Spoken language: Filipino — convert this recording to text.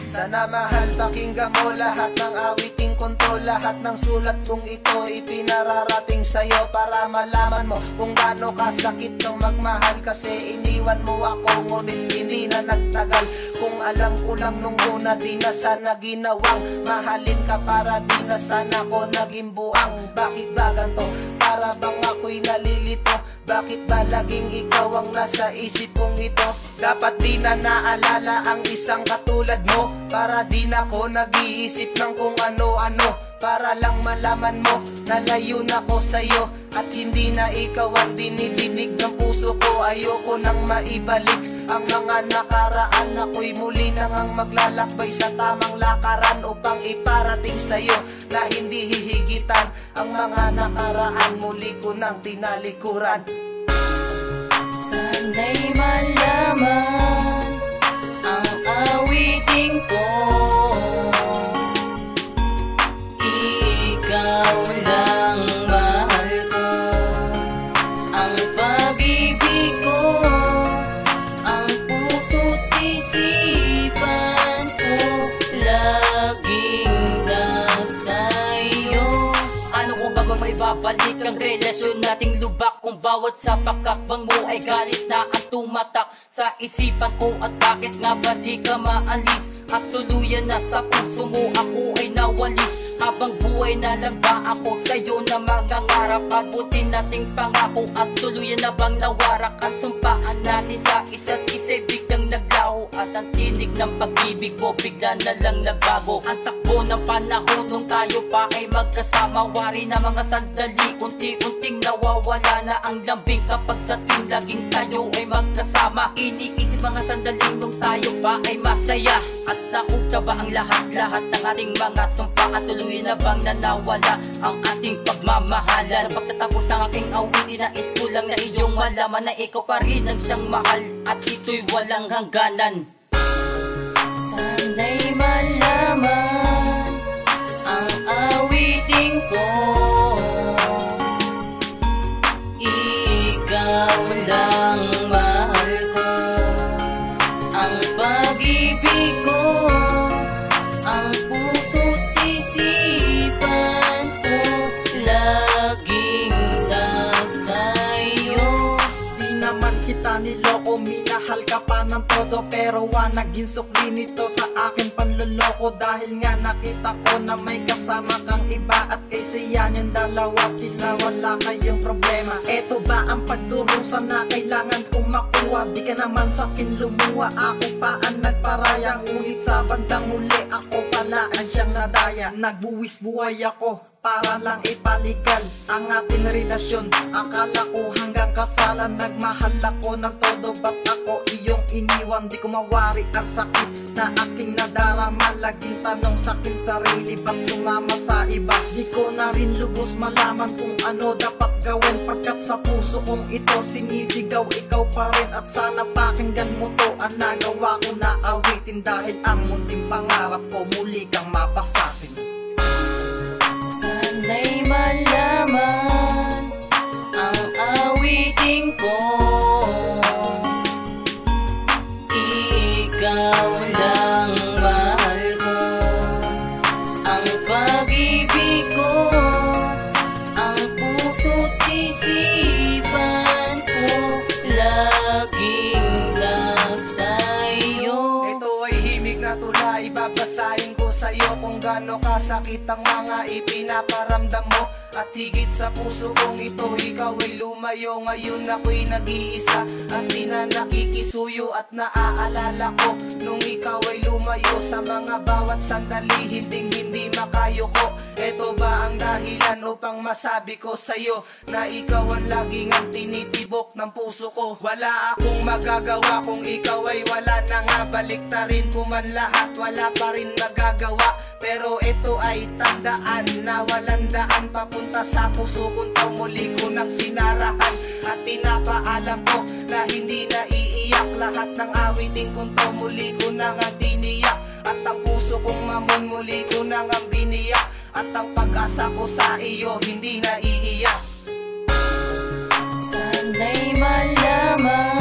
Sana mahal pakinggan mo lahat ng awiting konto, lahat ng sulat kong ito ipinararating sa'yo para malaman mo kung gaano kasakit ng magmahal. Kasi iniwan mo ako ngunit hindi na nagtagal. Kung alam ko lang nung una di na sana ginawang mahalin ka, para di na sana ko naging buang. Bakit ba ganto? Para bang ako'y nalilito? Bakit ba laging ikaw ang nasa isip kong ito? Dapat di na naalala ang isang katulad mo, para di na ko nag-iisip ng kung ano-ano. Para lang malaman mo na layo na ko sa'yo, at hindi na ikaw ang dinidinig ng puso ko. Ayoko nang maibalik ang mga nakaraan. Ako'y muli nang ang maglalakbay sa tamang lakaran upang iparating sa'yo na hindi hihigitan ang mga nakaraan. Muli ko nang tinalikuran. Sana'y malaman ang awiting ko, ikaw lang mahal ko. Ang pag-ibig ko, ang puso't isipan ko, laging nasa iyo. Ano kung ba may babalik ang relasyon nating lubak, kung bawat sa pakakbang mo ay galit na ang tumatak sa isipan ko? At bakit nga ba di ka maalis at tuluyan na sa puso mo ako ay nawalis? Habang buhay na lang ba ako sa'yo na mangangarap? Abutin nating pangako at tuluyan na bang nawarak ang sumpaan natin sa isa't isa? Biglang naglaho at ang tinig ng pag-ibig mo bigla na lang nagbago. Ang takbo ng panahon nung tayo pa ay magkasama, wari na mga sandali, unti-unting nawawala na ang lambing kapag sa tuwing laging tayo ay magkasama. Iniisip mga sandaling nung tayo pa ay masaya, at nauksa ba ang lahat-lahat ng ating mga sumpa? At tuluyan na bang nanawala ang ating pagmamahalan? Sa pagtatapos ng aking awitin, nais ko lang na iyong malaman na ikaw pa rin ang siyang mahal, at ito'y walang hangganan. Sana'y malaman ang awiting ko, ikaw lang mahal ko. Ang pag-ibig ko, ang puso't isipan ko, laging nasa iyo. Di naman kita niloko, minahal ka pa ng todo, pero naging sukli nito sa akin panloloko. Dahil nga nakita ko na may kasama kang iba, at kaysa yan yung dalawa, tila wala kayong problema. Eto ba ang pagdurusa na kailangan kong makuha? Di ka naman sa'kin lumuha, ako pa ang nagparaya. Ngunit sa bandang huli, ako pala ang siyang nadaya. Nagbuwis buhay ako para lang ipaligal ang ating relasyon. Akala ko hanggang kasalan, nagmahal ako ng todo, ba't ako iyong iniwan? Di ko mawari ang sakit na aking nadarama. Laging tanong sa'kin sarili, ba't sumama sa iba? Di ko na rin lubos malaman kung ano dapat gawin, pagkat sa puso kong ito sinisigaw ikaw pa rin. At sana pakinggan mo to ang nagawa ko na awitin, dahil ang munting pangarap ko muli kang mapasakin. Sana'y malaman ang awiting ko, ikaw lang mahal ko. Ang pag-ibig ko, ang puso't isipan ko, laging nasa iyo. Ito ay himig na tula, ibabasahin ko sa'yo kung gaano kasakit ang mga ipinaparamdam mo. At higit sa puso kong ito, ikaw ay lumayo. Ngayon ako'y nag-iisa at di na nakikisuyo. At naaalala ko nung ikaw ay lumayo, sa mga bawat sandali hindi makayoko. Ito ba ang dahilan upang masabi ko sa'yo na ikaw ang laging ang tinitibok ng puso ko? Wala akong magagawa kung ikaw ay wala na nga. Baliktarin ko man lahat, wala pa rin magagawa. Pero ito ay tandaan na walang daan papunta sa puso kong tao. Muli ko nang sinarahan at pinapaalam ko na hindi na iiyak. Lahat ng awiting kong to muli ko nang tiniyak. At ang puso kong mamon muli ko nang biniyak. At ang pag-asa ko sa iyo hindi na iiyak. Sana'y malaman